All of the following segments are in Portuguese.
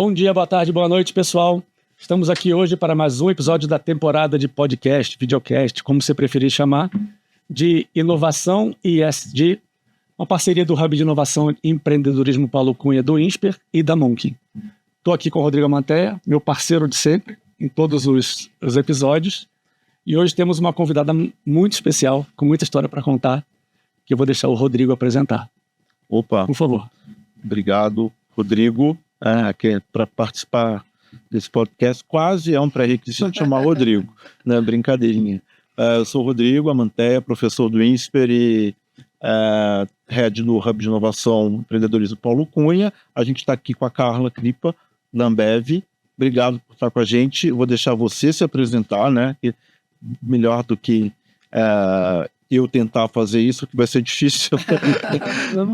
Bom dia, boa tarde, boa noite, pessoal. Estamos aqui hoje para mais um episódio da temporada de podcast, videocast, como você preferir chamar, de inovação e ESG, uma parceria do Hub de Inovação e Empreendedorismo Paulo Cunha, do INSPER e da Monkey. Estou aqui com o Rodrigo Amantea, meu parceiro de sempre, em todos os episódios. E hoje temos uma convidada muito especial, com muita história para contar, que eu vou deixar o Rodrigo apresentar. Opa, por favor. Obrigado, Rodrigo, para participar desse podcast. Quase é um pré-requisito de chamar Rodrigo, né? Brincadeirinha. Eu sou o Rodrigo Amantea, professor do INSPER e head do Hub de Inovação e Empreendedorismo Paulo Cunha. A gente está aqui com a Carla Crippa, da Ambev. Obrigado por estar com a gente. Eu vou deixar você se apresentar, né? Melhor do que eu tentar fazer isso, que vai ser difícil.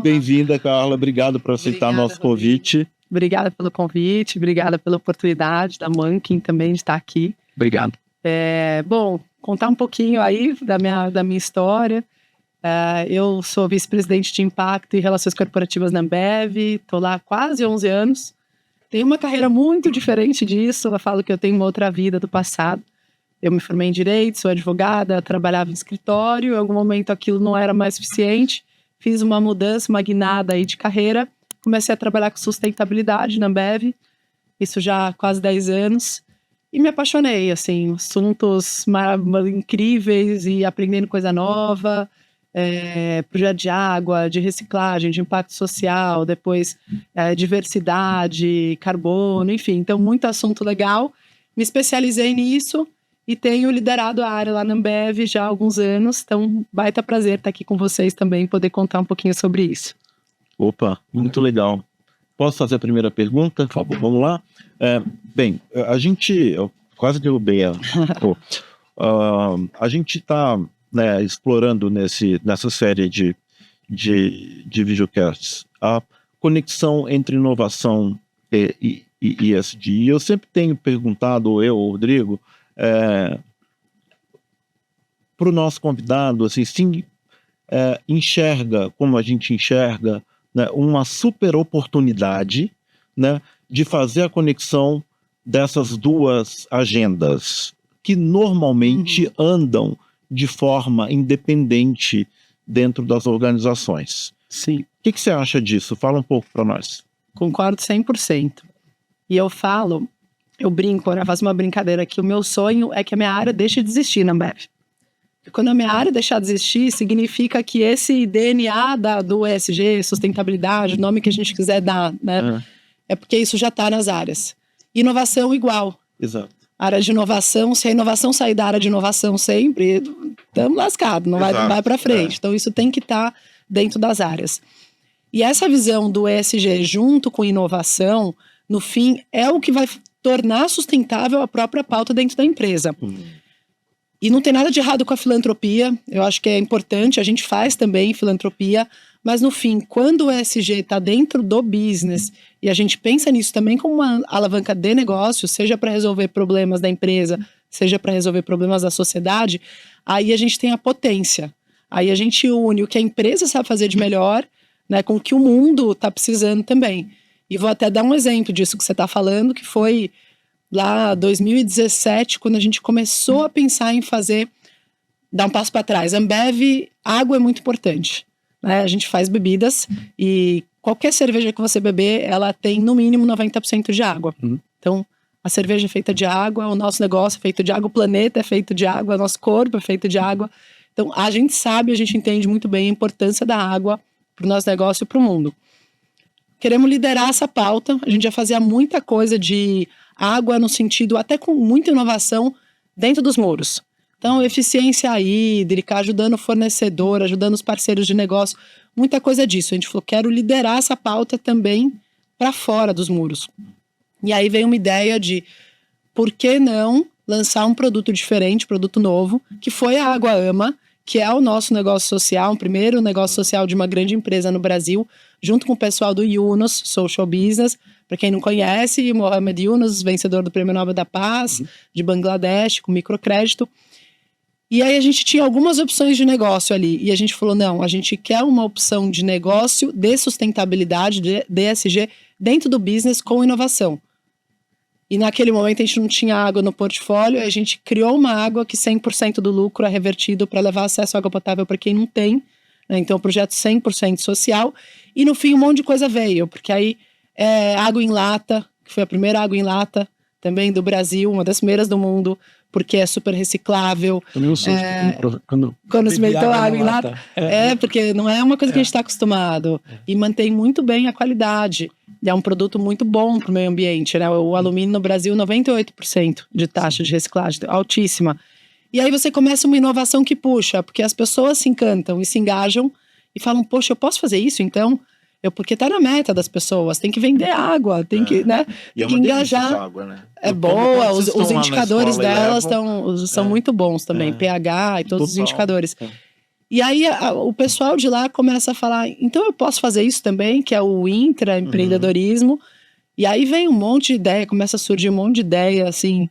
Bem-vinda, Carla. Obrigado por aceitar nosso convite. Obrigada pelo convite, obrigada pela oportunidade da Monkey também de estar aqui. Obrigado. Bom, contar um pouquinho aí da minha história. Eu sou vice-presidente de Impacto e Relações Corporativas na Ambev, estou lá há quase 11 anos. Tenho uma carreira muito diferente disso, eu falo que eu tenho uma outra vida do passado. Eu me formei em Direito, sou advogada, trabalhava em escritório, em algum momento aquilo não era mais suficiente, fiz uma mudança, uma guinada aí de carreira, comecei a trabalhar com sustentabilidade na Ambev, isso já há quase 10 anos, e me apaixonei, assim, assuntos incríveis e aprendendo coisa nova, projeto de água, de reciclagem, de impacto social, depois diversidade, carbono, enfim, então muito assunto legal, me especializei nisso, e tenho liderado a área lá na Ambev já há alguns anos, então baita prazer estar aqui com vocês também, poder contar um pouquinho sobre isso. Opa, muito legal. Posso fazer a primeira pergunta? Por favor, vamos lá. Bem, eu quase derrubei a gente está explorando nessa série de videocasts a conexão entre inovação e ESG. E eu sempre tenho perguntado, o Rodrigo, para o nosso convidado, assim, sim, enxerga, como a gente enxerga, né, uma super oportunidade, né, de fazer a conexão dessas duas agendas, que normalmente andam de forma independente dentro das organizações. Sim. O que você acha disso? Fala um pouco para nós. Concordo 100%. E eu brinco, eu faço uma brincadeira que o meu sonho é que a minha área deixe de existir na Ambev. E quando a minha área deixar de existir, significa que esse DNA do ESG, sustentabilidade, o nome que a gente quiser dar, né? É porque isso já está nas áreas. Inovação igual. Exato. Área de inovação, se a inovação sair da área de inovação sempre, estamos lascados, não vai para frente. Então isso tem que estar dentro das áreas. E essa visão do ESG junto com inovação, no fim, é o que vai tornar sustentável a própria pauta dentro da empresa. E não tem nada de errado com a filantropia, eu acho que é importante, a gente faz também filantropia, mas no fim, quando o ESG está dentro do business e a gente pensa nisso também como uma alavanca de negócio, seja para resolver problemas da empresa, seja para resolver problemas da sociedade, aí a gente tem a potência. Aí a gente une o que a empresa sabe fazer de melhor, né, com o que o mundo está precisando também. E vou até dar um exemplo disso que você está falando, que foi lá 2017, quando a gente começou a pensar em dar um passo para trás. Ambev, água é muito importante, né? A gente faz bebidas e qualquer cerveja que você beber, ela tem no mínimo 90% de água. Então, a cerveja é feita de água, o nosso negócio é feito de água, o planeta é feito de água, o nosso corpo é feito de água. Então, a gente entende muito bem a importância da água para o nosso negócio e para o mundo. Queremos liderar essa pauta, a gente já fazia muita coisa de água no sentido, até com muita inovação dentro dos muros. Então, eficiência hídrica, ajudando o fornecedor, ajudando os parceiros de negócio, muita coisa disso. A gente falou, quero liderar essa pauta também para fora dos muros. E aí veio uma ideia de, por que não lançar um produto diferente, produto novo, que foi a Água Ama, que é o nosso negócio social, o primeiro negócio social de uma grande empresa no Brasil, junto com o pessoal do Yunus Social Business. Para quem não conhece, Mohamed Yunus, vencedor do Prêmio Nobel da Paz, de Bangladesh, com microcrédito. E aí a gente tinha algumas opções de negócio ali. E a gente falou, não, a gente quer uma opção de negócio de sustentabilidade, de ESG, dentro do business com inovação. E naquele momento a gente não tinha água no portfólio, a gente criou uma água que 100% do lucro é revertido para levar acesso à água potável para quem não tem, né? Então, um projeto 100% social. E no fim, um monte de coisa veio, porque aí água em lata, que foi a primeira água em lata também do Brasil, uma das primeiras do mundo, porque é super reciclável. Tomei um susto quando se meteu água em lata. Porque não é uma coisa que a gente está acostumado. E mantém muito bem a qualidade. É um produto muito bom para o meio ambiente, né? O alumínio no Brasil, 98% de taxa de reciclagem, altíssima. E aí você começa uma inovação que puxa, porque as pessoas se encantam e se engajam e falam, poxa, eu posso fazer isso então? Porque tá na meta das pessoas, tem que vender água, tem que, né? E tem que engajar. Água, né? É boa, os indicadores delas são muito bons também, pH e todos os indicadores. E aí o pessoal de lá começa a falar, então eu posso fazer isso também, que é o intraempreendedorismo. E aí vem um monte de ideia, começa a surgir um monte de ideia, assim,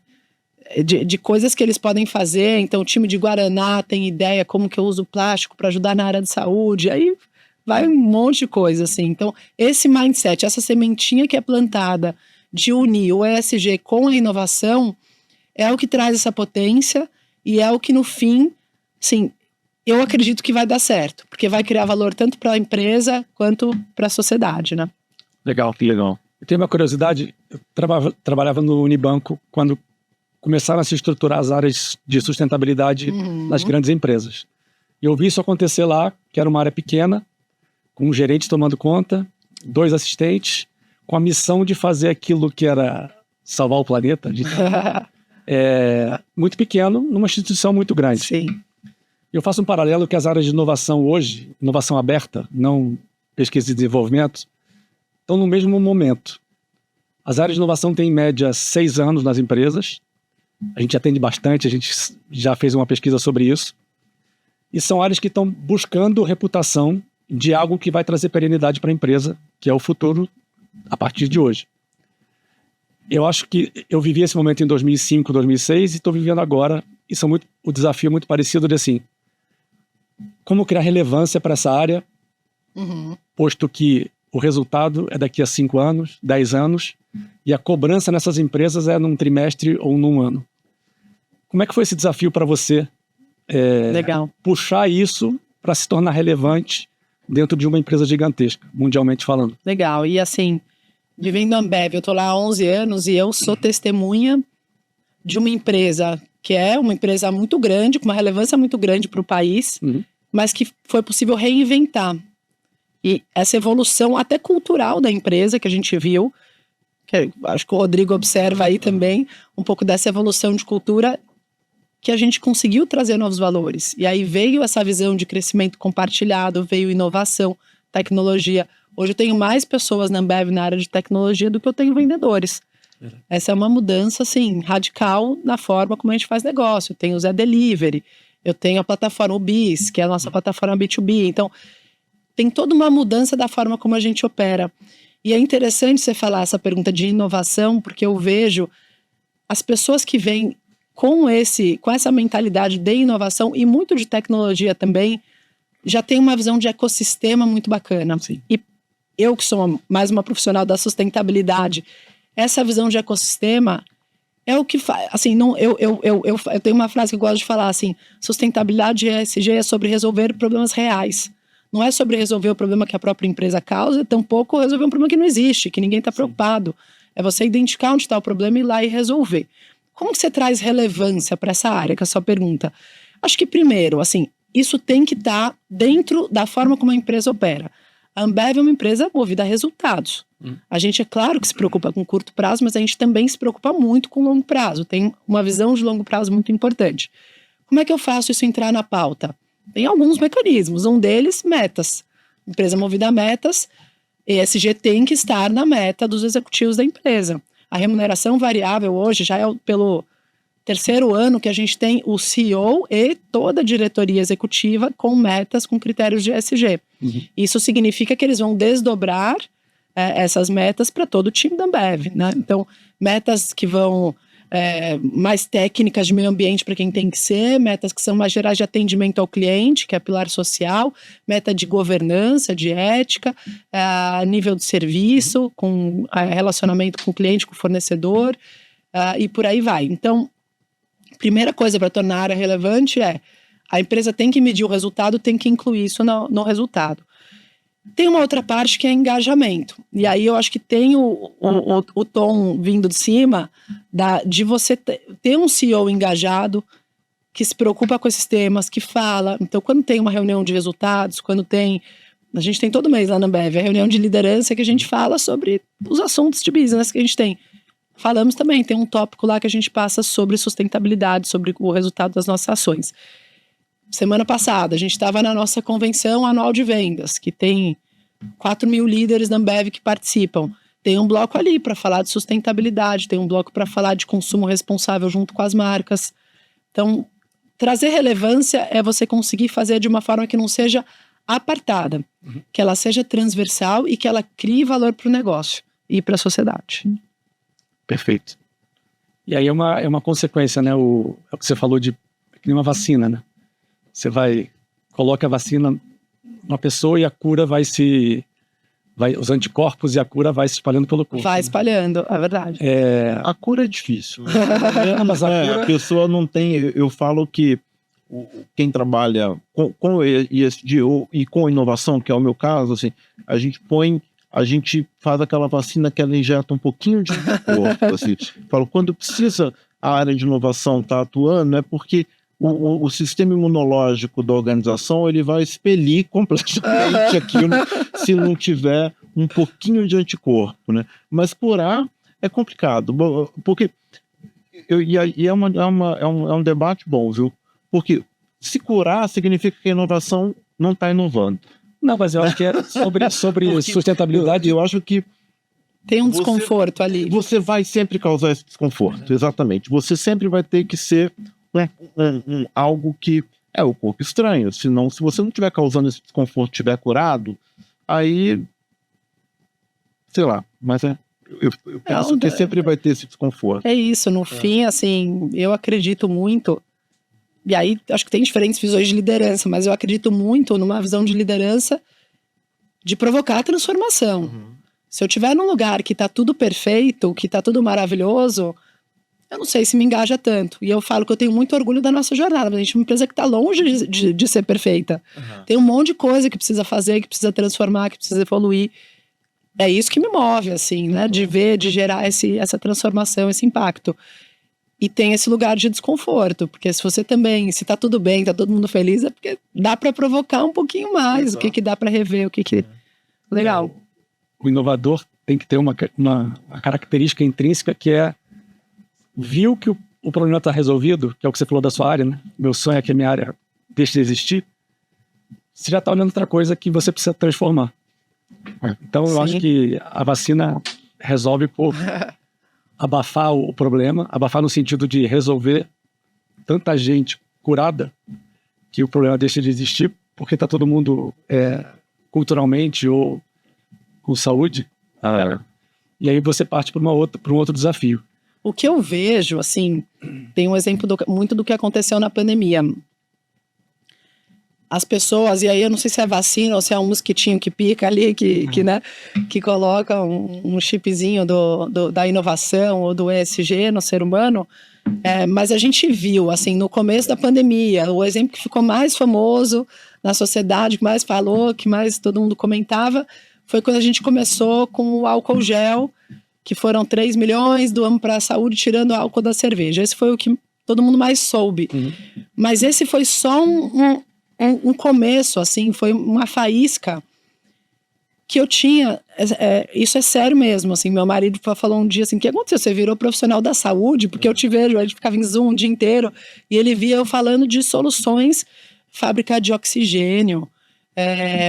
de coisas que eles podem fazer. Então o time de Guaraná tem ideia como que eu uso plástico para ajudar na área de saúde, aí vai um monte de coisa, assim. Então, esse mindset, essa sementinha que é plantada de unir o ESG com a inovação é o que traz essa potência e é o que, no fim, assim, eu acredito que vai dar certo, porque vai criar valor tanto para a empresa quanto para a sociedade, né? Legal, que legal. Eu tenho uma curiosidade, eu trabalhava no Unibanco quando começaram a se estruturar as áreas de sustentabilidade nas grandes empresas. E eu vi isso acontecer lá, que era uma área pequena, com um gerente tomando conta, 2 assistentes, com a missão de fazer aquilo que era salvar o planeta, muito pequeno, numa instituição muito grande. Sim. Eu faço um paralelo que as áreas de inovação hoje, inovação aberta, não pesquisa e desenvolvimento, estão no mesmo momento. As áreas de inovação têm em média 6 anos nas empresas, a gente atende bastante, a gente já fez uma pesquisa sobre isso, e são áreas que estão buscando reputação de algo que vai trazer perenidade para a empresa, que é o futuro a partir de hoje. Eu acho que eu vivi esse momento em 2005, 2006 e estou vivendo agora, e o desafio é muito parecido de assim, como criar relevância para essa área, posto que o resultado é daqui a 5 anos, 10 anos, e a cobrança nessas empresas é num trimestre ou num ano. Como é que foi esse desafio para você? Legal. Puxar isso para se tornar relevante dentro de uma empresa gigantesca, mundialmente falando. Legal. E assim, vivendo a Ambev, eu tô lá há 11 anos e eu sou testemunha de uma empresa que é uma empresa muito grande, com uma relevância muito grande para o país, mas que foi possível reinventar. E essa evolução até cultural da empresa que a gente viu, que acho que o Rodrigo observa aí também, um pouco dessa evolução de cultura que a gente conseguiu trazer novos valores. E aí veio essa visão de crescimento compartilhado, veio inovação, tecnologia. Hoje eu tenho mais pessoas na Ambev na área de tecnologia do que eu tenho vendedores. Essa é uma mudança, assim, radical na forma como a gente faz negócio. Eu tenho o Zé Delivery, eu tenho a plataforma Ubis, que é a nossa plataforma B2B. Então, tem toda uma mudança da forma como a gente opera. E é interessante você falar essa pergunta de inovação, porque eu vejo as pessoas que vêm com essa mentalidade de inovação e muito de tecnologia também, já tem uma visão de ecossistema muito bacana. Sim. E eu que sou mais uma profissional da sustentabilidade, essa visão de ecossistema é o que faz, assim, eu tenho uma frase que eu gosto de falar, assim, sustentabilidade ESG é sobre resolver problemas reais. Não é sobre resolver o problema que a própria empresa causa, tampouco resolver um problema que não existe, que ninguém está preocupado. É você identificar onde está o problema e ir lá e resolver. Como que você traz relevância para essa área, que é a sua pergunta? Acho que primeiro, assim, isso tem que estar dentro da forma como a empresa opera. A Ambev é uma empresa movida a resultados. A gente, é claro que se preocupa com curto prazo, mas a gente também se preocupa muito com longo prazo. Tem uma visão de longo prazo muito importante. Como é que eu faço isso entrar na pauta? Tem alguns mecanismos. Um deles, metas. Empresa movida a metas, ESG tem que estar na meta dos executivos da empresa. A remuneração variável hoje já é pelo 3º ano que a gente tem o CEO e toda a diretoria executiva com metas, com critérios de ESG. Isso significa que eles vão desdobrar essas metas para todo o time da Ambev, né? Então, metas que vão mais técnicas de meio ambiente para quem tem que ser, metas que são mais gerais de atendimento ao cliente, que é pilar social, meta de governança, de ética, nível de serviço, com relacionamento com o cliente, com o fornecedor, e por aí vai. Então, primeira coisa para tornar a área relevante é a empresa tem que medir o resultado, tem que incluir isso no resultado. Tem uma outra parte que é engajamento. E aí eu acho que tem o tom vindo de cima de você ter um CEO engajado, que se preocupa com esses temas, que fala. Então, quando tem uma reunião de resultados, a gente tem todo mês lá na Ambev, a reunião de liderança que a gente fala sobre os assuntos de business que a gente tem. Falamos também, tem um tópico lá que a gente passa sobre sustentabilidade, sobre o resultado das nossas ações. Semana passada, a gente estava na nossa convenção anual de vendas, que tem 4.000 líderes da Ambev que participam. Tem um bloco ali para falar de sustentabilidade, tem um bloco para falar de consumo responsável junto com as marcas. Então, trazer relevância é você conseguir fazer de uma forma que não seja apartada, que ela seja transversal e que ela crie valor para o negócio e para a sociedade. Perfeito. E aí é uma consequência, né? É o que você falou de que nem uma vacina, né? Você coloca a vacina numa pessoa e a cura os anticorpos e a cura vai se espalhando pelo corpo. Vai espalhando, é verdade. A cura é difícil. Mas a pessoa não tem... Eu falo que quem trabalha com ESG e com inovação, que é o meu caso, assim, a gente faz aquela vacina que ela injeta um pouquinho de corpo. Assim. Falo, quando precisa a área de inovação estar atuando, é porque o sistema imunológico da organização ele vai expelir completamente aquilo se não tiver um pouquinho de anticorpo, né? Mas curar é complicado, porque é um debate bom, viu? Porque se curar significa que a inovação não está inovando. Não, mas eu acho que é sobre sustentabilidade. Eu acho que tem um desconforto ali. Você vai sempre causar esse desconforto, exatamente. Você sempre vai ter que ser algo que é o corpo estranho. Senão, se você não estiver causando esse desconforto, estiver curado, aí, sei lá, mas eu penso que sempre vai ter esse desconforto. É isso, no fim, assim, eu acredito muito, e aí acho que tem diferentes visões de liderança, mas eu acredito muito numa visão de liderança de provocar a transformação. Se eu estiver num lugar que está tudo perfeito, que está tudo maravilhoso, eu não sei se me engaja tanto. E eu falo que eu tenho muito orgulho da nossa jornada. A gente é uma empresa que está longe de ser perfeita. Tem um monte de coisa que precisa fazer, que precisa transformar, que precisa evoluir. É isso que me move, assim, né? De ver, de gerar essa transformação, esse impacto. E tem esse lugar de desconforto. Porque se você também, se está tudo bem, está todo mundo feliz, é porque dá para provocar um pouquinho mais. Exato. O que dá para rever, o que... Legal. O inovador tem que ter uma característica intrínseca que é viu que o problema está resolvido, que é o que você falou da sua área, né? Meu sonho é que a minha área deixe de existir. Você já está olhando outra coisa que você precisa transformar. Então, eu acho que a vacina resolve por abafar o problema, abafar no sentido de resolver tanta gente curada que o problema deixa de existir, porque está todo mundo culturalmente ou com saúde. E aí você parte para um outro desafio. O que eu vejo, assim, tem um exemplo muito do que aconteceu na pandemia. As pessoas, e aí eu não sei se é vacina ou se é um mosquitinho que pica ali, que coloca um chipzinho da inovação ou do ESG no ser humano, mas a gente viu, assim, no começo da pandemia, o exemplo que ficou mais famoso na sociedade, que mais falou, que mais todo mundo comentava, foi quando a gente começou com o álcool gel, que foram 3 milhões, doamos para a saúde, tirando o álcool da cerveja. Esse foi o que todo mundo mais soube. Mas esse foi só um começo, assim, foi uma faísca que eu tinha. Isso é sério mesmo, assim. Meu marido falou um dia assim: o que aconteceu? Você virou profissional da saúde? Porque eu te vejo, a gente ficava em Zoom o dia inteiro, e ele via eu falando de soluções, fábrica de oxigênio,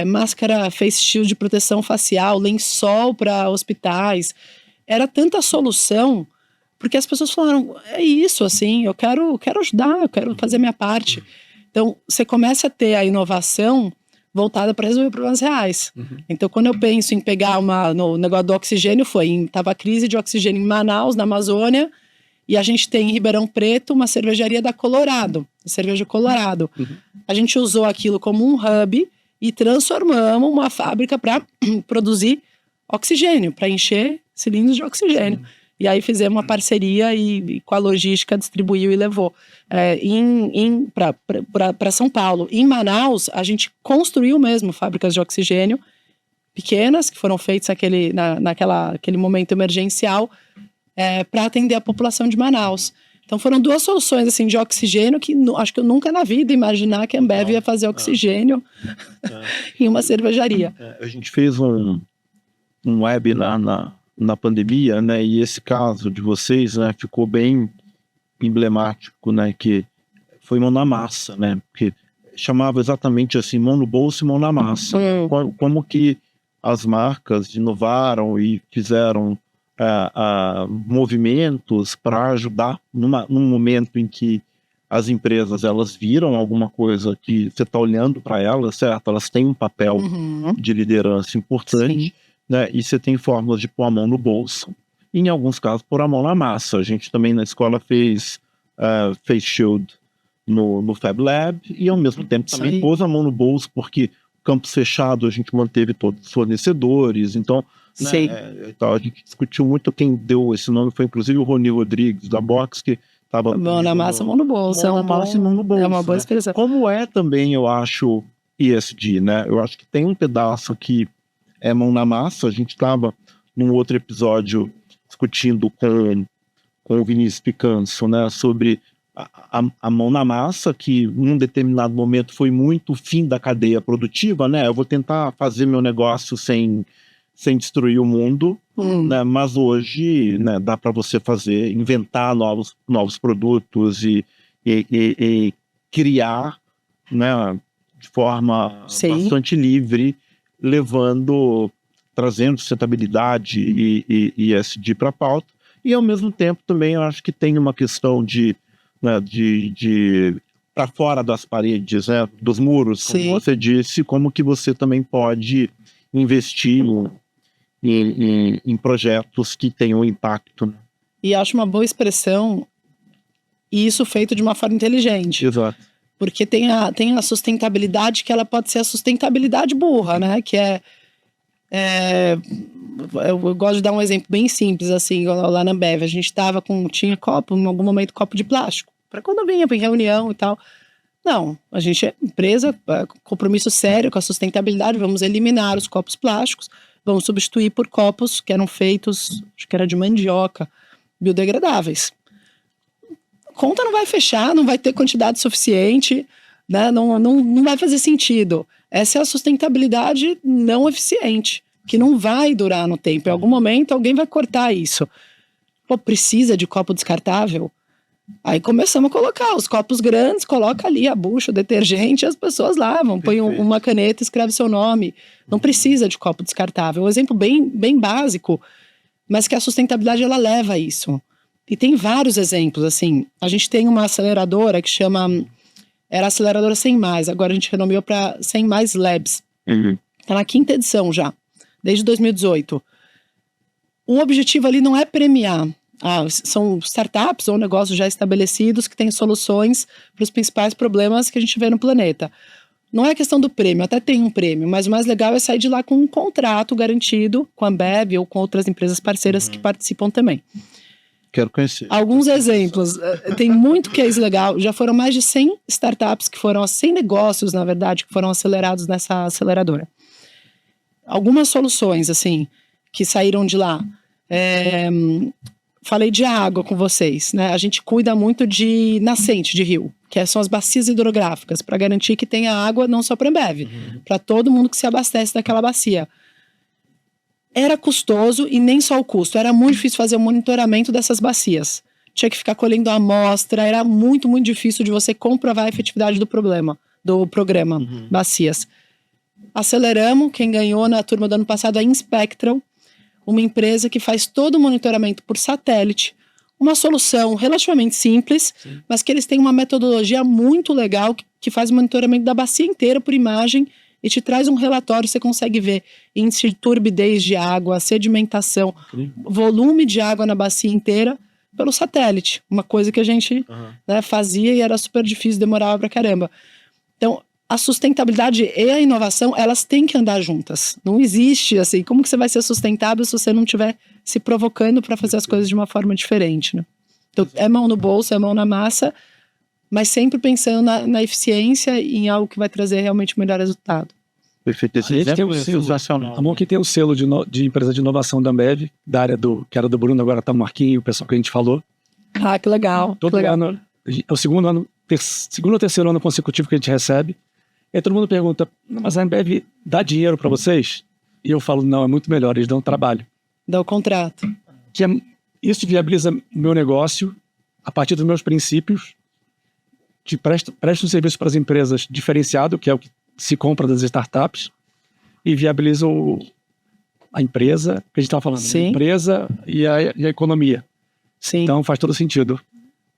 máscara face shield de proteção facial, lençol para hospitais. Era tanta solução, porque as pessoas falaram, é isso, assim, eu quero ajudar, eu quero fazer minha parte. Então, você começa a ter a inovação voltada para resolver problemas reais. Então, quando eu penso em pegar no negócio do oxigênio, estava a crise de oxigênio em Manaus, na Amazônia, e a gente tem em Ribeirão Preto uma cervejaria da Colorado, cerveja Colorado. A gente usou aquilo como um hub e transformamos uma fábrica para produzir oxigênio, para encher cilindros de oxigênio. E aí fizemos uma parceria e com a logística distribuiu e levou para São Paulo. Em Manaus, a gente construiu mesmo fábricas de oxigênio pequenas, que foram feitas naquele momento emergencial, para atender a população de Manaus. Então foram 2 soluções assim, de oxigênio que acho que eu nunca na vida imaginar que a Ambev ia fazer oxigênio em uma cervejaria. A gente fez um webinar na pandemia, né? E esse caso de vocês, né, ficou bem emblemático, né? Que foi mão na massa, né? Porque chamava exatamente assim, mão no bolso e mão na massa. Como que as marcas inovaram e fizeram movimentos para ajudar num momento em que as empresas elas viram alguma coisa que você está olhando para elas, certo? Elas têm um papel de liderança importante, né? E você tem fórmulas de pôr a mão no bolso. E, em alguns casos, pôr a mão na massa. A gente também na escola fez face shield no Fab Lab e ao mesmo tempo também pôs a mão no bolso, porque campus fechado a gente manteve todos os fornecedores, então a gente discutiu muito. Quem deu esse nome foi inclusive o Rony Rodrigues da Box, que estava mão na massa, mão no bolso. Mão na massa e mão no bolso. É uma boa expressão. Como também, eu acho, ESG, né? Eu acho que tem um pedaço que é mão na massa. A gente estava num outro episódio discutindo com o Vinícius Picanso, né? Sobre a mão na massa, que num determinado momento foi muito o fim da cadeia produtiva, né? Eu vou tentar fazer meu negócio sem destruir o mundo, né? Mas hoje, né, dá para você inventar novos produtos e criar, né, de forma bastante livre, trazendo sustentabilidade e ESG para a pauta. E ao mesmo tempo também eu acho que tem uma questão de para fora das paredes, né, dos muros, como você disse, como que você também pode investir em projetos que tenham impacto, né? E acho uma boa expressão, e isso feito de uma forma inteligente. Exato. Porque tem a sustentabilidade, que ela pode ser a sustentabilidade burra, né? Que eu gosto de dar um exemplo bem simples, assim, lá na Ambev, a gente tinha copo, em algum momento, copo de plástico, para quando vinha para reunião e tal. Não, a gente é empresa, compromisso sério com a sustentabilidade, vamos eliminar os copos plásticos, vamos substituir por copos que eram feitos, acho que era de mandioca, biodegradáveis. A conta não vai fechar, não vai ter quantidade suficiente, né? Não vai fazer sentido. Essa é a sustentabilidade não eficiente, que não vai durar no tempo. Em algum momento alguém vai cortar isso. Pô, precisa de copo descartável? Aí começamos a colocar os copos grandes, coloca ali a bucha, o detergente, e as pessoas lavam, põe uma caneta, escreve seu nome. Não precisa de copo descartável. Um exemplo bem, bem básico, mas que a sustentabilidade ela leva a isso. E tem vários exemplos, assim. A gente tem uma aceleradora que era a aceleradora 100+, agora a gente renomeou para 100+ Labs. Está na 5ª edição já, desde 2018. O objetivo ali não é premiar. São startups ou negócios já estabelecidos que têm soluções para os principais problemas que a gente vê no planeta. Não é questão do prêmio, até tem um prêmio, mas o mais legal é sair de lá com um contrato garantido com a Ambev ou com outras empresas parceiras que participam também. Quero conhecer. Alguns exemplos, tem muito case legal, já foram mais de 100 startups 100 negócios, na verdade, que foram acelerados nessa aceleradora. Algumas soluções, assim, que saíram de lá. Falei de água com vocês, né? A gente cuida muito de nascente de rio, que são as bacias hidrográficas, para garantir que tenha água não só para a Ambev, para todo mundo que se abastece daquela bacia. Era custoso e nem só o custo, era muito difícil fazer o monitoramento dessas bacias. Tinha que ficar colhendo a amostra, era muito, muito difícil de você comprovar a efetividade do programa Bacias. Aceleramos, quem ganhou na turma do ano passado é a Inspectral, uma empresa que faz todo o monitoramento por satélite, uma solução relativamente simples, mas que eles têm uma metodologia muito legal que faz o monitoramento da bacia inteira por imagem e te traz um relatório, você consegue ver índice de turbidez de água, sedimentação, volume de água na bacia inteira pelo satélite, uma coisa que a gente fazia e era super difícil, demorava pra caramba. Então, a sustentabilidade e a inovação, elas têm que andar juntas. Não existe assim, como que você vai ser sustentável se você não estiver se provocando para fazer as coisas de uma forma diferente, né? Então, é mão no bolso, é mão na massa, mas sempre pensando na eficiência e em algo que vai trazer realmente o melhor resultado. Perfeito. Esse A gente tem exemplo o é selo. sensacional. A Monkey tem o selo de empresa de inovação da Ambev, da área que era do Bruno, agora tá o Marquinhos, o pessoal que a gente falou. Ah, que legal. Todo que legal. ano, é o segundo ou terceiro ano consecutivo que a gente recebe. E aí todo mundo pergunta, mas a Ambev dá dinheiro para vocês? E eu falo, não, é muito melhor, eles dão trabalho. Dá o contrato. Isso viabiliza o meu negócio a partir dos meus princípios, que presta um serviço para as empresas diferenciado, que é o que se compra das startups, e viabiliza a empresa, que a gente estava falando, Sim. a empresa e a economia. Sim. Então faz todo sentido.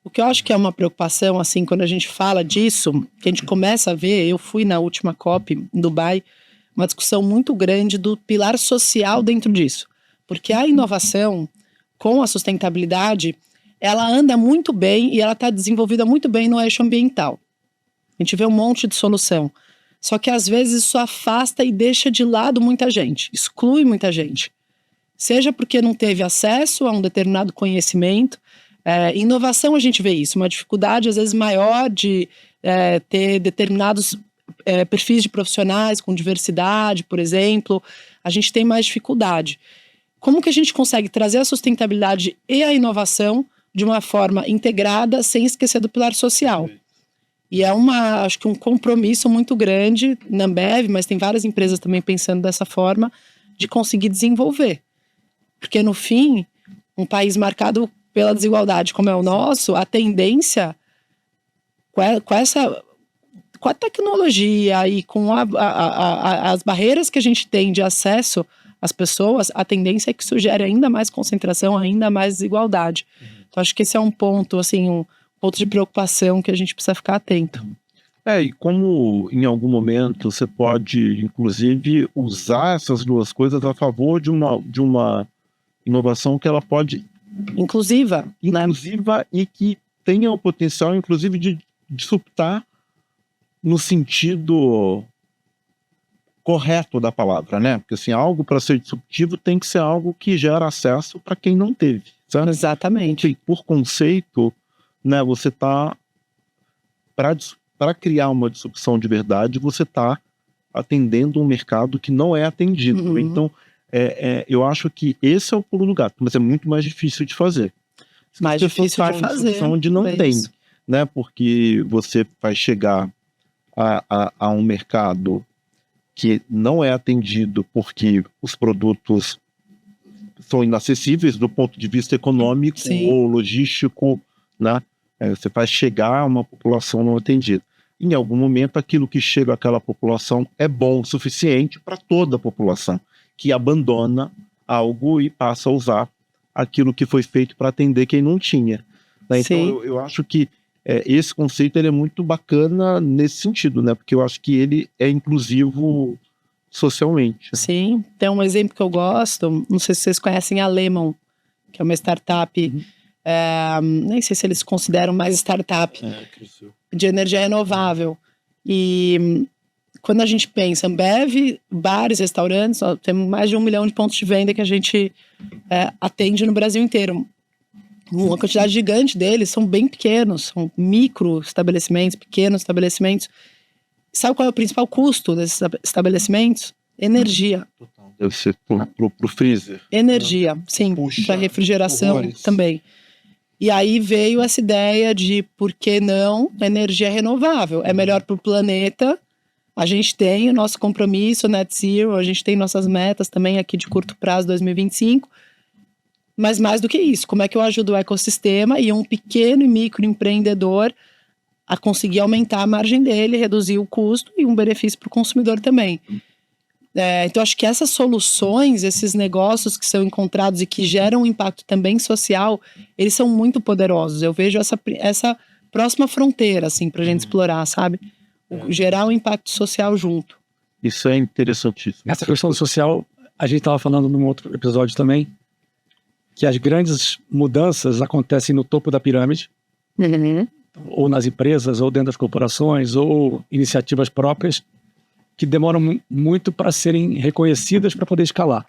O que eu acho que é uma preocupação, assim, quando a gente fala disso, que a gente começa a ver, eu fui na última COP em Dubai, uma discussão muito grande do pilar social dentro disso. Porque a inovação com a sustentabilidade, ela anda muito bem e ela está desenvolvida muito bem no eixo ambiental. A gente vê um monte de solução. Só que às vezes isso afasta e deixa de lado muita gente, exclui muita gente. Seja porque não teve acesso a um determinado conhecimento. Inovação a gente vê isso, uma dificuldade às vezes maior de ter determinados perfis de profissionais com diversidade, por exemplo. A gente tem mais dificuldade. Como que a gente consegue trazer a sustentabilidade e a inovação de uma forma integrada, sem esquecer do pilar social? E acho que um compromisso muito grande na Ambev, mas tem várias empresas também pensando dessa forma, de conseguir desenvolver. Porque no fim, um país marcado pela desigualdade como é o nosso, a tendência com a tecnologia e com as barreiras que a gente tem de acesso às pessoas, a tendência é que isso gere ainda mais concentração, ainda mais desigualdade. Então acho que esse é um ponto, assim, um ponto de preocupação que a gente precisa ficar atento. E como em algum momento você pode, inclusive, usar essas duas coisas a favor de uma inovação que ela pode... Inclusiva, né? E que tenha o potencial, inclusive, de disruptar no sentido correto da palavra, né? Porque assim, algo para ser disruptivo tem que ser algo que gera acesso para quem não teve, certo? Exatamente. Enfim, por conceito, né, você está para criar uma disrupção de verdade, você está atendendo um mercado que não é atendido. Uhum. Então, eu acho que esse é o pulo do gato, mas é muito mais difícil de fazer. Mais difícil de fazer. Onde não tem, isso. né? Porque você vai chegar a um mercado que não é atendido porque os produtos são inacessíveis do ponto de vista econômico Sim. ou logístico, né? Você vai chegar a uma população não atendida. Em algum momento, aquilo que chega àquela população é bom o suficiente para toda a população, que abandona algo e passa a usar aquilo que foi feito para atender quem não tinha. Né? Então, eu acho que esse conceito ele é muito bacana nesse sentido, né? Porque eu acho que ele é inclusivo socialmente. Sim, tem um exemplo que eu gosto, não sei se vocês conhecem a Lemon, que é uma startup, nem sei se eles consideram mais startup, de energia renovável. E quando a gente pensa Ambev, bares, restaurantes, temos mais de 1 milhão de pontos de venda que a gente atende no Brasil inteiro. Uma quantidade gigante deles são bem pequenos, são micro estabelecimentos, pequenos estabelecimentos. Sabe qual é o principal custo desses estabelecimentos? Energia. Deve ser pro freezer. Energia, sim, para refrigeração também. E aí veio essa ideia de por que não energia renovável? É melhor para o planeta. A gente tem o nosso compromisso Net Zero, a gente tem nossas metas também aqui de curto prazo, 2025. Mas mais do que isso, como é que eu ajudo o ecossistema e um pequeno e microempreendedor a conseguir aumentar a margem dele, reduzir o custo e um benefício para o consumidor também. Então, acho que essas soluções, esses negócios que são encontrados e que geram um impacto também social, eles são muito poderosos. Eu vejo essa próxima fronteira, assim, para a gente explorar, sabe? Gerar um impacto social junto. Isso é interessantíssimo. Essa questão social, a gente estava falando num outro episódio também, que as grandes mudanças acontecem no topo da pirâmide, ou nas empresas, ou dentro das corporações, ou iniciativas próprias, que demoram muito para serem reconhecidas para poder escalar.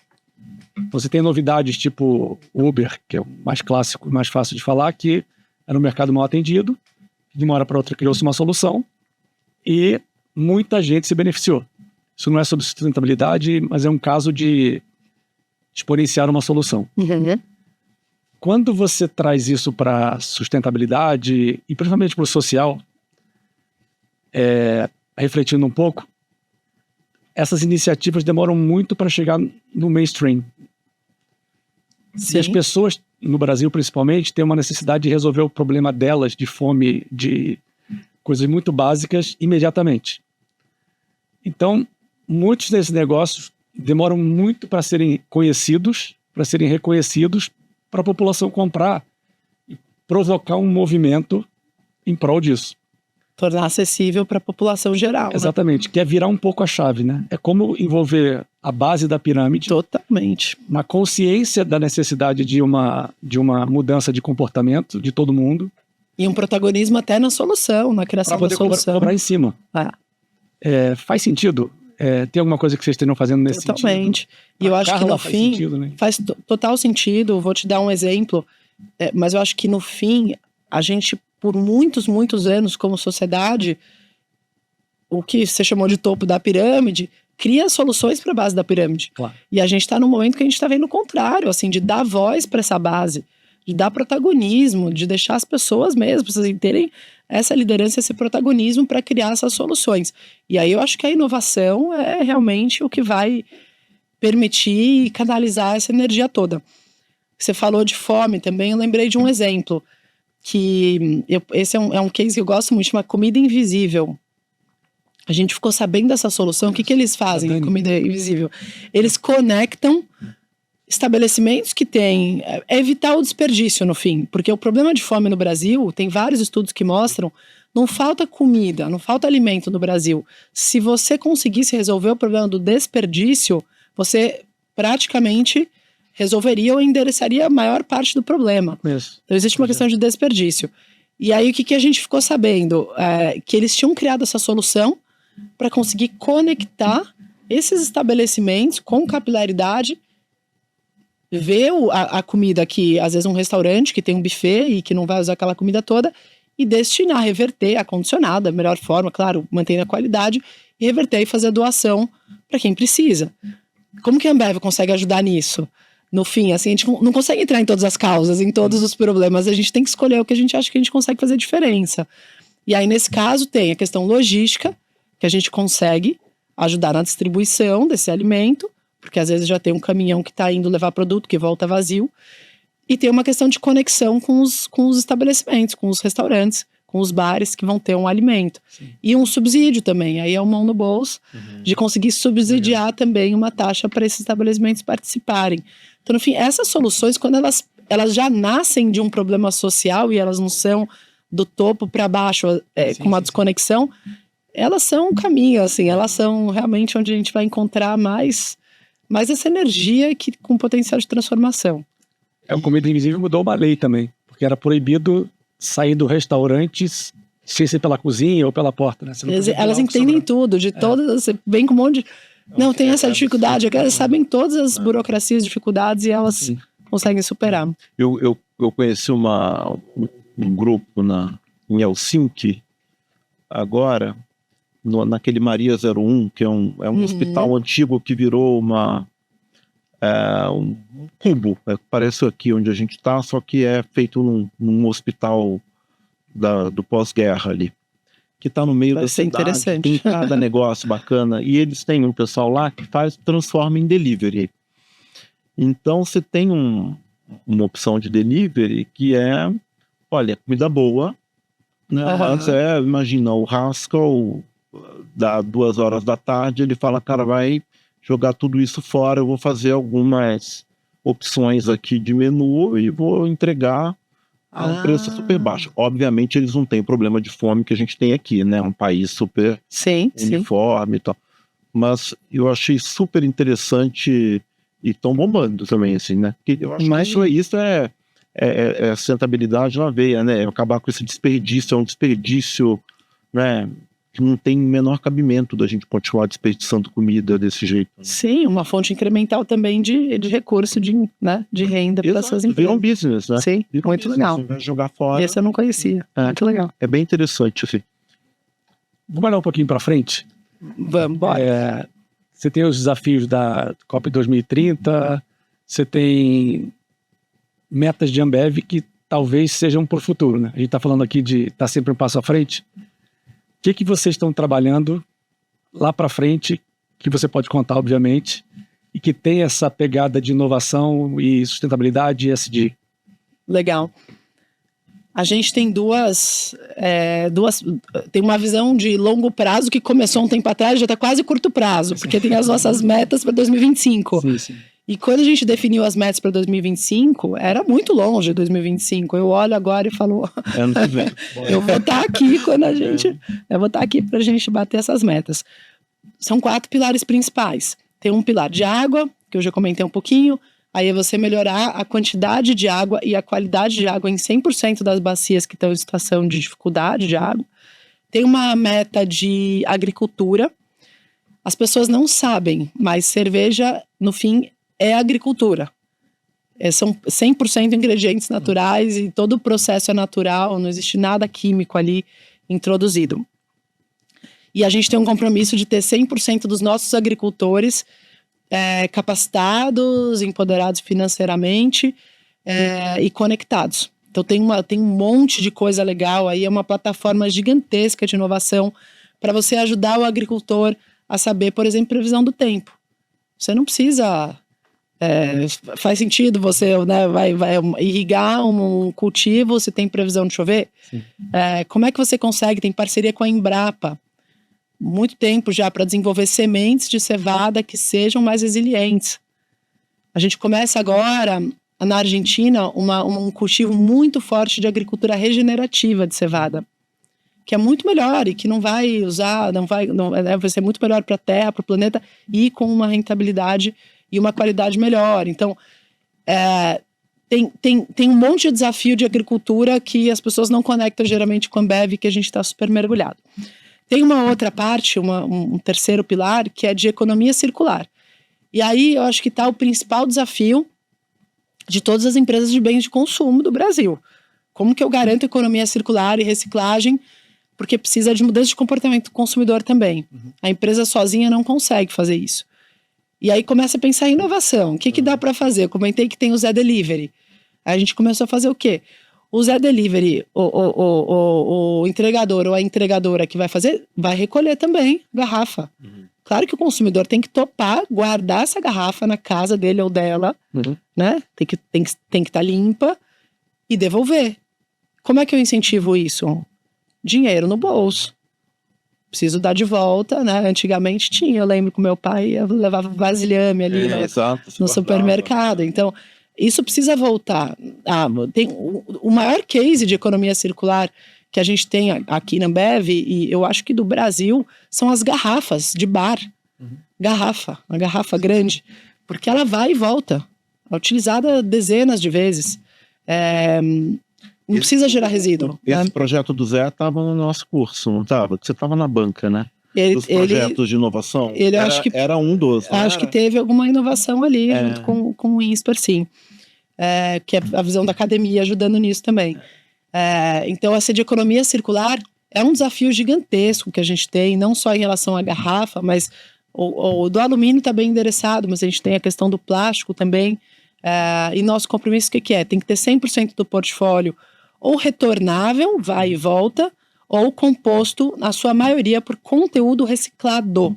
Você tem novidades tipo Uber, que é o mais clássico e mais fácil de falar, que era um mercado mal atendido, de uma hora para outra criou-se uma solução e muita gente se beneficiou. Isso não é sobre sustentabilidade, mas é um caso de exponenciar uma solução. Uhum. Quando você traz isso para sustentabilidade e principalmente para o social, refletindo um pouco, essas iniciativas demoram muito para chegar no mainstream. Sim. E as pessoas, no Brasil principalmente, têm uma necessidade de resolver o problema delas, de fome, de coisas muito básicas, imediatamente. Então, muitos desses negócios demoram muito para serem conhecidos, para serem reconhecidos, para a população comprar e provocar um movimento em prol disso. Tornar acessível para a população geral. Exatamente, que é virar um pouco a chave, né? É como envolver a base da pirâmide Totalmente. na consciência da necessidade de uma mudança de comportamento de todo mundo. E um protagonismo até na solução, na criação Para da poder solução. cobrar em cima. Faz sentido? Tem alguma coisa que vocês estejam fazendo nesse sentido? Totalmente. E eu acho que no fim sentido, né? faz total sentido. Vou te dar um exemplo, mas eu acho que no fim a gente, por muitos, muitos anos como sociedade, o que você chamou de topo da pirâmide, cria soluções para a base da pirâmide. Claro. E a gente está num momento que a gente está vendo o contrário, assim, de dar voz para essa base, de dar protagonismo, de deixar as pessoas mesmo, vocês terem essa liderança, esse protagonismo para criar essas soluções. E aí eu acho que a inovação é realmente o que vai permitir canalizar essa energia toda. Você falou de fome também, eu lembrei de um exemplo, esse é um case que eu gosto muito, chama Comida Invisível. A gente ficou sabendo dessa solução, o que eles fazem, Comida Invisível? Eles conectam estabelecimentos que têm... É evitar o desperdício, no fim. Porque o problema de fome no Brasil, tem vários estudos que mostram, não falta comida, não falta alimento no Brasil. Se você conseguisse resolver o problema do desperdício, você praticamente resolveria ou endereçaria a maior parte do problema. Isso. Então existe uma questão de desperdício. E aí o que a gente ficou sabendo? Que eles tinham criado essa solução para conseguir conectar esses estabelecimentos com capilaridade, ver a comida que, às vezes um restaurante que tem um buffet e que não vai usar aquela comida toda, e destinar, reverter, acondicionar da melhor forma, claro, mantendo a qualidade, e reverter e fazer a doação para quem precisa. Como que a Ambev consegue ajudar nisso? No fim, assim, a gente não consegue entrar em todas as causas, em todos os problemas, a gente tem que escolher o que a gente acha que a gente consegue fazer diferença. E aí, nesse caso, tem a questão logística, que a gente consegue ajudar na distribuição desse alimento, porque às vezes já tem um caminhão que está indo levar produto, que volta vazio, e tem uma questão de conexão com os estabelecimentos, com os restaurantes, com os bares que vão ter um alimento. Sim. E um subsídio também, aí é uma mão no bolso, de conseguir subsidiar também uma taxa para esses estabelecimentos participarem. Então, no fim, essas soluções, quando elas já nascem de um problema social e elas não são do topo para baixo, com uma desconexão, elas são um caminho, assim, elas são realmente onde a gente vai encontrar mais essa energia com potencial de transformação. O Comida Invisível mudou uma lei também, porque era proibido sair do restaurante sem ser pela cozinha ou pela porta, né? Elas entendem tudo, de todas, você vem com um monte de... Não, tem essa dificuldade, elas sabem todas as burocracias, dificuldades, e elas conseguem superar. Eu conheci um grupo em Helsinki, agora, naquele Maria 01, que é um hospital antigo que virou um cubo, parece aqui onde a gente está, só que é feito num hospital do pós-guerra ali, que está no meio da cidade, interessante. Tem cada negócio bacana, e eles têm um pessoal lá que transforma em delivery. Então você tem uma opção de delivery que é, olha, comida boa, né? Antes imagina, o Haskell dá 2 horas da tarde, ele fala, cara, vai jogar tudo isso fora, eu vou fazer algumas opções aqui de menu e vou entregar a um preço super baixo. Obviamente eles não têm problema de fome que a gente tem aqui, né? Um país super uniforme e tal. Mas eu achei super interessante e tão bombando também, assim, né? Porque eu acho que isso é sustentabilidade na veia, né? Acabar com esse desperdício, é um desperdício, né? que não tem menor cabimento da gente continuar desperdiçando comida desse jeito. Né? Sim, uma fonte incremental também de recurso, né, de renda para essas empresas. Vira um business, né? Sim, Vira muito legal. Vai jogar fora. Esse eu não conhecia, muito legal. É bem interessante, assim. Vamos olhar um pouquinho para frente? Vamos, bora. Você tem os desafios da COP 2030, você tem metas de Ambev que talvez sejam para o futuro, né? A gente está falando aqui de estar sempre um passo à frente. O que vocês estão trabalhando lá para frente, que você pode contar, obviamente, e que tem essa pegada de inovação e sustentabilidade e ESG? Legal. A gente tem tem uma visão de longo prazo que começou um tempo atrás, já está quase curto prazo, porque tem as nossas metas para 2025. Sim. E quando a gente definiu as metas para 2025, era muito longe de 2025. Eu olho agora e falo, Ano que vem. eu vou estar aqui quando eu vou estar aqui para a gente bater essas metas. São 4 pilares principais. Tem um pilar de água, que eu já comentei um pouquinho. Aí é você melhorar a quantidade de água e a qualidade de água em 100% das bacias que estão em situação de dificuldade de água. Tem uma meta de agricultura. As pessoas não sabem, mas cerveja, no fim, é agricultura. São 100% ingredientes naturais e todo o processo é natural, não existe nada químico ali introduzido. E a gente tem um compromisso de ter 100% dos nossos agricultores capacitados, empoderados financeiramente e conectados. Então tem um monte de coisa legal aí, é uma plataforma gigantesca de inovação para você ajudar o agricultor a saber, por exemplo, previsão do tempo. Você não precisa... faz sentido você, né, vai irrigar um cultivo se tem previsão de chover? Como é que você consegue? Tem parceria com a Embrapa, muito tempo já, para desenvolver sementes de cevada que sejam mais resilientes. A gente começa agora, na Argentina, um cultivo muito forte de agricultura regenerativa de cevada, que é muito melhor e que não vai ser muito melhor para a terra, para o planeta, e com uma rentabilidade e uma qualidade melhor. Então, tem um monte de desafio de agricultura que as pessoas não conectam geralmente com a Ambev, que a gente está super mergulhado. Tem uma outra parte, um terceiro pilar, que é de economia circular. E aí eu acho que está o principal desafio de todas as empresas de bens de consumo do Brasil. Como que eu garanto economia circular e reciclagem? Porque precisa de mudança de comportamento do consumidor também. A empresa sozinha não consegue fazer isso. E aí começa a pensar em inovação. O que dá para fazer? Eu comentei que tem o Zé Delivery. Aí a gente começou a fazer o quê? O Zé Delivery, o entregador ou a entregadora que vai fazer, vai recolher também garrafa. Claro que o consumidor tem que topar, guardar essa garrafa na casa dele ou dela, né? Tem que estar limpa e devolver. Como é que eu incentivo isso? Dinheiro no bolso. Preciso dar de volta, né? Antigamente tinha, eu lembro que meu pai levava vasilhame ali no supermercado. Então, isso precisa voltar. Tem o maior case de economia circular que a gente tem aqui na Ambev, e eu acho que do Brasil, são as garrafas de bar. Uma garrafa grande. Porque ela vai e volta. É utilizada dezenas de vezes. Não precisa gerar resíduo. Esse projeto do Zé estava no nosso curso, não estava? Você estava na banca, né? Dos projetos de inovação. Era um dos. Acho que teve alguma inovação ali, junto com o INSPER, sim. Que é a visão da academia ajudando nisso também. Então, essa de economia circular é um desafio gigantesco que a gente tem, não só em relação à garrafa, mas o do alumínio está bem endereçado, mas a gente tem a questão do plástico também. E nosso compromisso, o que é? Tem que ter 100% do portfólio ou retornável, vai e volta, ou composto, na sua maioria, por conteúdo reciclado.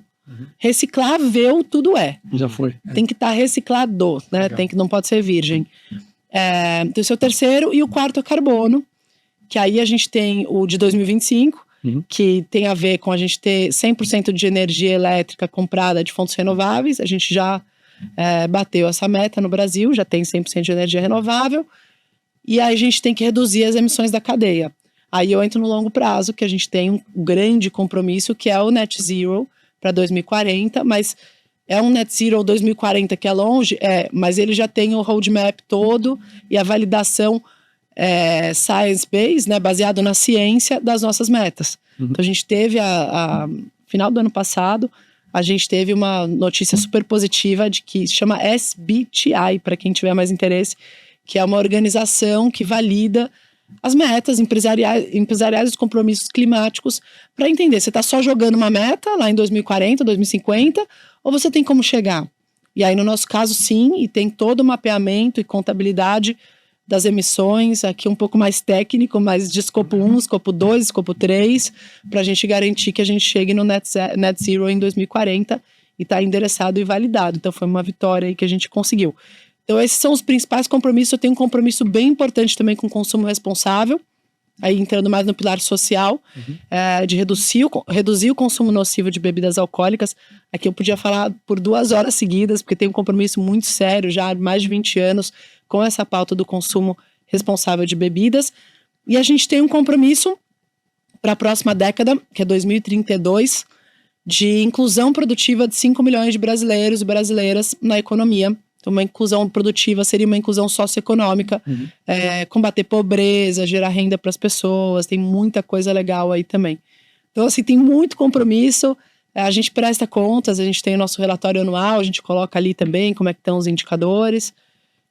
Reciclável tudo é. Já foi. Tem que estar reciclado, né? Não pode ser virgem. Então, esse é o terceiro. E o quarto é carbono, que aí a gente tem o de 2025, que tem a ver com a gente ter 100% de energia elétrica comprada de fontes renováveis. A gente já bateu essa meta no Brasil, já tem 100% de energia renovável. E aí a gente tem que reduzir as emissões da cadeia. Aí eu entro no longo prazo, que a gente tem um grande compromisso, que é o Net Zero para 2040, mas é um Net Zero 2040 que é longe, mas ele já tem o roadmap todo e a validação science-based, né, baseado na ciência das nossas metas. Então a gente teve final do ano passado, a gente teve uma notícia super positiva de que se chama SBTi, para quem tiver mais interesse, que é uma organização que valida as metas empresariais, os compromissos climáticos, para entender, você está só jogando uma meta lá em 2040, 2050, ou você tem como chegar? E aí, no nosso caso, sim, e tem todo o mapeamento e contabilidade das emissões, aqui um pouco mais técnico, mas de escopo 1, escopo 2, escopo 3, para a gente garantir que a gente chegue no net zero em 2040 e está endereçado e validado. Então, foi uma vitória aí que a gente conseguiu. Então, esses são os principais compromissos. Eu tenho um compromisso bem importante também com o consumo responsável, aí entrando mais no pilar social, de reduzir o consumo nocivo de bebidas alcoólicas. Aqui eu podia falar por 2 horas seguidas, porque tenho um compromisso muito sério, já há mais de 20 anos, com essa pauta do consumo responsável de bebidas. E a gente tem um compromisso para a próxima década, que é 2032, de inclusão produtiva de 5 milhões de brasileiros e brasileiras na economia. Então, uma inclusão produtiva seria uma inclusão socioeconômica, combater pobreza, gerar renda para as pessoas, tem muita coisa legal aí também. Então, assim, tem muito compromisso, a gente presta contas, a gente tem o nosso relatório anual, a gente coloca ali também como é que estão os indicadores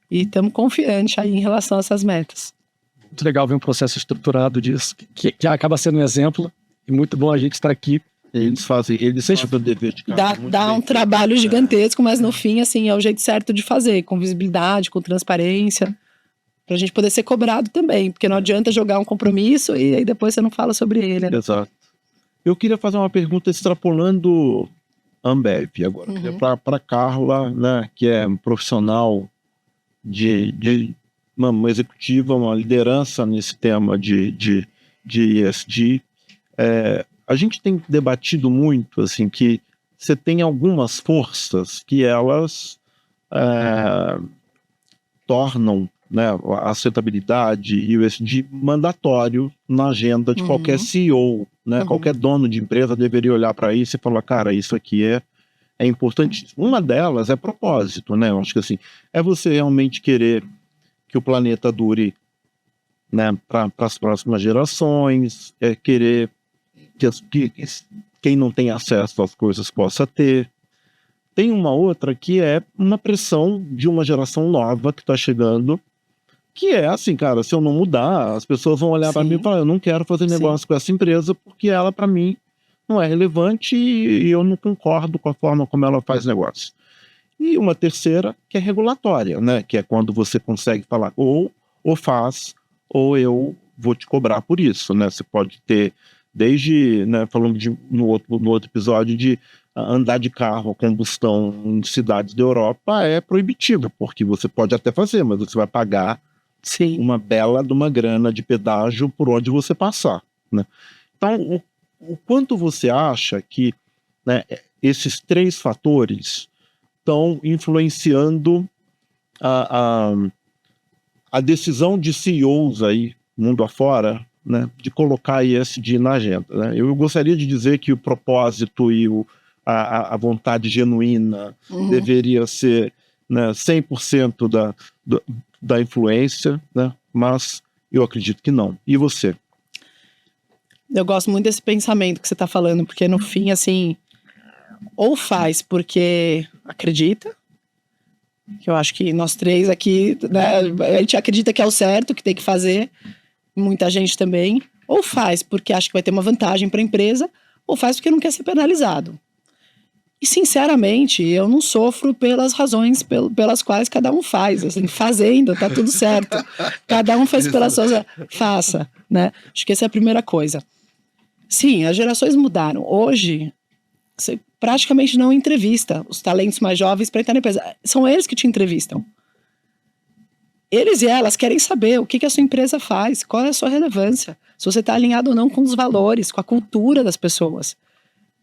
e estamos confiantes aí em relação a essas metas. Muito legal ver um processo estruturado disso, que acaba sendo um exemplo, e muito bom a gente estar aqui. Eles fazem o dever de casa. Dá um trabalho gigantesco, mas no fim, assim, é o jeito certo de fazer, com visibilidade, com transparência, pra gente poder ser cobrado também, porque não adianta jogar um compromisso e aí depois você não fala sobre ele. Né? Exato. Eu queria fazer uma pergunta extrapolando Ambev agora, para Carla, né, que é um profissional de uma executiva, uma liderança nesse tema de ESG. A gente tem debatido muito, assim, que você tem algumas forças que elas tornam, né, a sustentabilidade e o ESG mandatório na agenda de qualquer CEO, né? Qualquer dono de empresa deveria olhar para isso e falar, cara, isso aqui é importante. Uma delas é propósito, né? Eu acho que assim, é você realmente querer que o planeta dure, né, para as próximas gerações, é querer que quem não tem acesso às coisas possa ter. Tem uma outra que é uma pressão de uma geração nova que está chegando, que é assim, cara, se eu não mudar, as pessoas vão olhar para mim e falar, eu não quero fazer negócio com essa empresa porque ela, para mim, não é relevante e eu não concordo com a forma como ela faz negócio. E uma terceira, que é regulatória, né? Que é quando você consegue falar ou faz, ou eu vou te cobrar por isso, né? Você pode ter, desde, né, falando no outro episódio, de andar de carro a combustão em cidades da Europa é proibitivo, porque você pode até fazer, mas você vai pagar uma bela de uma grana de pedágio por onde você passar, né? Então, o quanto você acha que, né, esses 3 fatores estão influenciando a decisão de CEOs aí, mundo afora, né, de colocar ESG na agenda, né? Eu gostaria de dizer que o propósito e a vontade genuína deveria ser, né, 100% da influência, né? Mas eu acredito que não. E você? Eu gosto muito desse pensamento que você está falando, porque no fim, assim, ou faz porque acredita, que eu acho que nós 3 aqui, né, a gente acredita que é o certo, que tem que fazer, muita gente também, ou faz porque acha que vai ter uma vantagem para a empresa, ou faz porque não quer ser penalizado. E, sinceramente, eu não sofro pelas razões pelas quais cada um faz. Assim, fazendo, tá tudo certo. Cada um faz pelas suas... Faça, né? Acho que essa é a primeira coisa. Sim, as gerações mudaram. Hoje, você praticamente não entrevista os talentos mais jovens para entrar na empresa. São eles que te entrevistam. Eles e elas querem saber o que a sua empresa faz, qual é a sua relevância, se você está alinhado ou não com os valores, com a cultura das pessoas.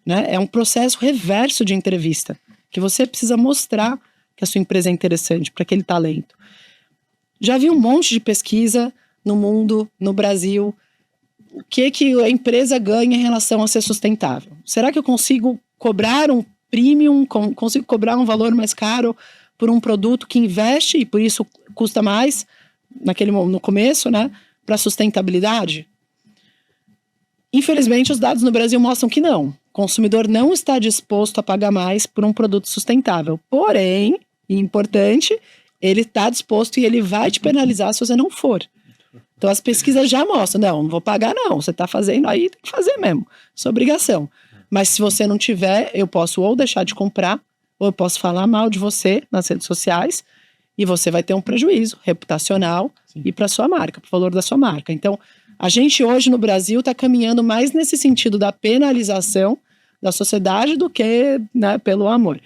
Né? É um processo reverso de entrevista, que você precisa mostrar que a sua empresa é interessante para aquele talento. Já vi um monte de pesquisa no mundo, no Brasil, o que a empresa ganha em relação a ser sustentável. Será que eu consigo cobrar um premium, consigo cobrar um valor mais caro por um produto que investe e por isso custa mais no começo, né, para sustentabilidade? Infelizmente, os dados no Brasil mostram que não. O consumidor não está disposto a pagar mais por um produto sustentável. Porém, importante, ele está disposto e ele vai te penalizar se você não for. Então, as pesquisas já mostram, não vou pagar não, você está fazendo aí, tem que fazer mesmo, sua obrigação. Mas se você não tiver, eu posso ou deixar de comprar, ou eu posso falar mal de você nas redes sociais, e você vai ter um prejuízo reputacional e para sua marca, para o valor da sua marca. Então, a gente hoje no Brasil está caminhando mais nesse sentido da penalização da sociedade do que, né, pelo amor.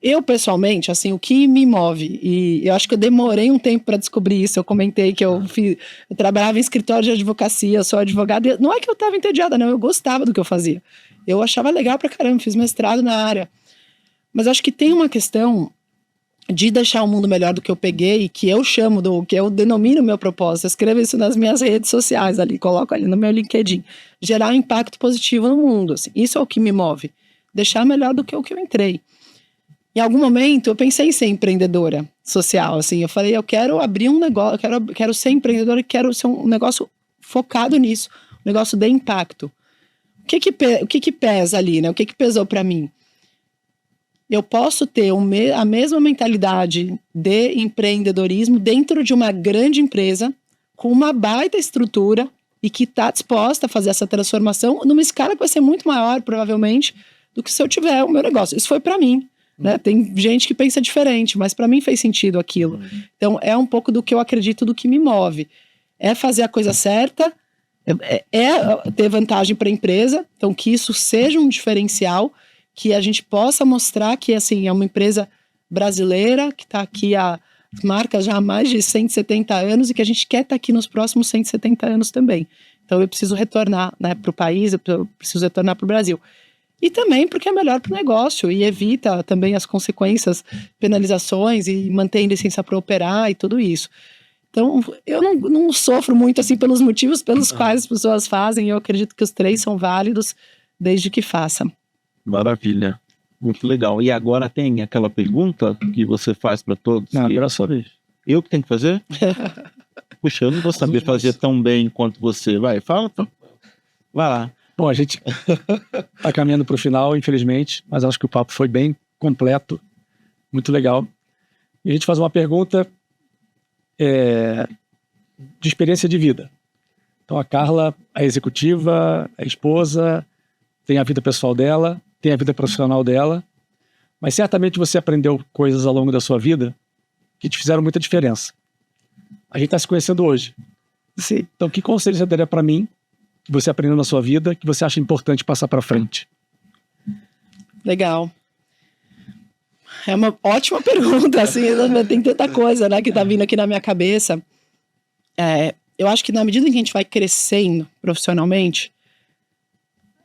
Eu, pessoalmente, assim, o que me move, e eu acho que eu demorei um tempo para descobrir isso, eu comentei que eu trabalhava em escritório de advocacia, eu sou advogada, não é que eu estava entediada, não, eu gostava do que eu fazia. Eu achava legal pra caramba, fiz mestrado na área. Mas acho que tem uma questão de deixar o mundo melhor do que eu peguei, que eu chamo, que eu denomino meu propósito, eu escrevo isso nas minhas redes sociais ali, coloco ali no meu LinkedIn, gerar um impacto positivo no mundo, assim, isso é o que me move, deixar melhor do que o que eu entrei. Em algum momento eu pensei em ser empreendedora social, assim, eu falei, eu quero abrir um negócio, eu quero ser empreendedora, quero ser um negócio focado nisso, um negócio de impacto. O que pesa ali, né? O que pesou para mim? Eu posso ter a mesma mentalidade de empreendedorismo dentro de uma grande empresa, com uma baita estrutura e que está disposta a fazer essa transformação numa escala que vai ser muito maior, provavelmente, do que se eu tiver o meu negócio. Isso foi para mim. Né? Tem gente que pensa diferente, mas para mim fez sentido aquilo. Então é um pouco do que eu acredito, do que me move. É fazer a coisa certa, é ter vantagem para a empresa, então que isso seja um diferencial, que a gente possa mostrar que assim, é uma empresa brasileira, que está aqui, as marcas já há mais de 170 anos e que a gente quer estar aqui nos próximos 170 anos também. Então eu preciso retornar, né, para o país, eu preciso retornar para o Brasil. E também porque é melhor para o negócio e evita também as consequências, penalizações e mantém licença para operar e tudo isso. Então, eu não sofro muito assim pelos motivos pelos quais as pessoas fazem. Eu acredito que os três são válidos desde que façam. Maravilha. Muito legal. E agora tem aquela pergunta que você faz para todos? Não, agora é a sua vez. Eu que tenho que fazer? Puxa, eu não vou saber fazer tão bem quanto você. Vai, fala. Vai lá. Bom, a gente está caminhando para o final, infelizmente, mas acho que o papo foi bem completo, muito legal. E a gente faz uma pergunta de experiência de vida. Então a Carla é executiva, é esposa, tem a vida pessoal dela, tem a vida profissional dela, mas certamente você aprendeu coisas ao longo da sua vida que te fizeram muita diferença. A gente está se conhecendo hoje. Sim. Então que conselho você daria para mim, que você aprendeu na sua vida, que você acha importante passar para frente? Legal. É uma ótima pergunta, assim, tem tanta coisa, né, que tá vindo aqui na minha cabeça. Eu acho que na medida em que a gente vai crescendo profissionalmente,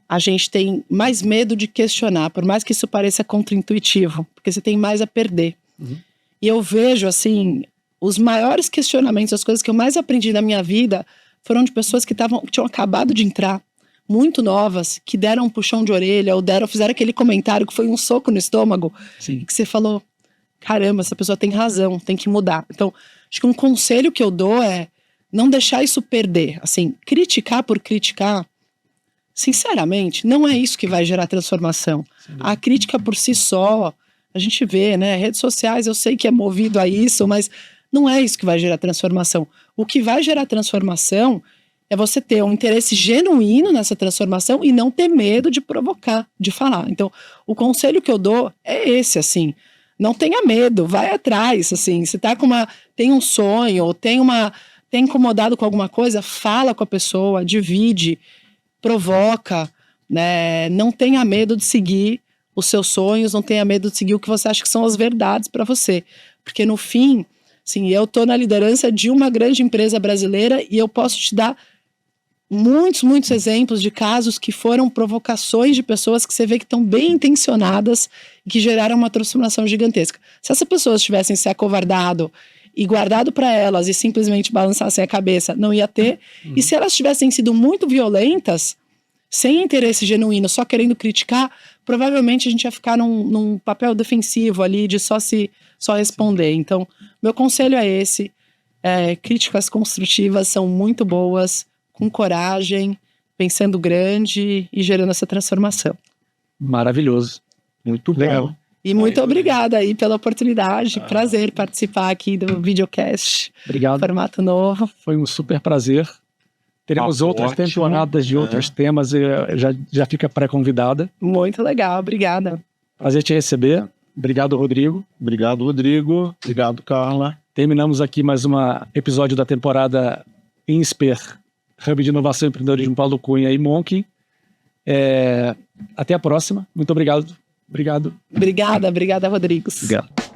a gente tem mais medo de questionar, por mais que isso pareça contraintuitivo, porque você tem mais a perder. E eu vejo, assim, os maiores questionamentos, as coisas que eu mais aprendi na minha vida foram de pessoas que tinham acabado de entrar, muito novas, que deram um puxão de orelha ou fizeram aquele comentário que foi um soco no estômago. Sim. Que você falou, caramba, essa pessoa tem razão, tem que mudar. Então, acho que um conselho que eu dou é não deixar isso perder. Assim, criticar por criticar, sinceramente, não é isso que vai gerar transformação. A crítica por si só, a gente vê, né? Redes sociais, eu sei que é movido a isso, mas não é isso que vai gerar transformação. O que vai gerar transformação é você ter um interesse genuíno nessa transformação e não ter medo de provocar, de falar. Então, o conselho que eu dou é esse, assim, não tenha medo, vai atrás, assim, se tá tem um sonho, ou tem incomodado com alguma coisa, fala com a pessoa, divide, provoca, né? Não tenha medo de seguir os seus sonhos, não tenha medo de seguir o que você acha que são as verdades para você, porque no fim, assim, eu tô na liderança de uma grande empresa brasileira e eu posso te dar muitos exemplos de casos que foram provocações de pessoas que você vê que estão bem intencionadas e que geraram uma transformação gigantesca. Se essas pessoas tivessem se acovardado e guardado para elas e simplesmente balançassem a cabeça, não ia ter. E se elas tivessem sido muito violentas, sem interesse genuíno, só querendo criticar, provavelmente a gente ia ficar num papel defensivo ali de só responder. Então, meu conselho é esse. Críticas construtivas são muito boas, com coragem, pensando grande e gerando essa transformação. Maravilhoso. Muito Legal. bom. E muito obrigada aí pela oportunidade. Prazer participar aqui do videocast. Obrigado. Formato novo. Foi um super prazer. Teremos Papo outras ótimo. temporadas de outros temas. E já fica pré-convidada. Muito legal. Obrigada. Prazer te receber. Obrigado, Rodrigo. Obrigado, Rodrigo. Obrigado, Carla. Terminamos aqui mais um episódio da temporada INSPER, Hub de Inovação e Empreendedorismo Paulo Cunha e Monk. Até a próxima. Muito obrigado. Obrigado. Obrigada, Rodrigos. Obrigado.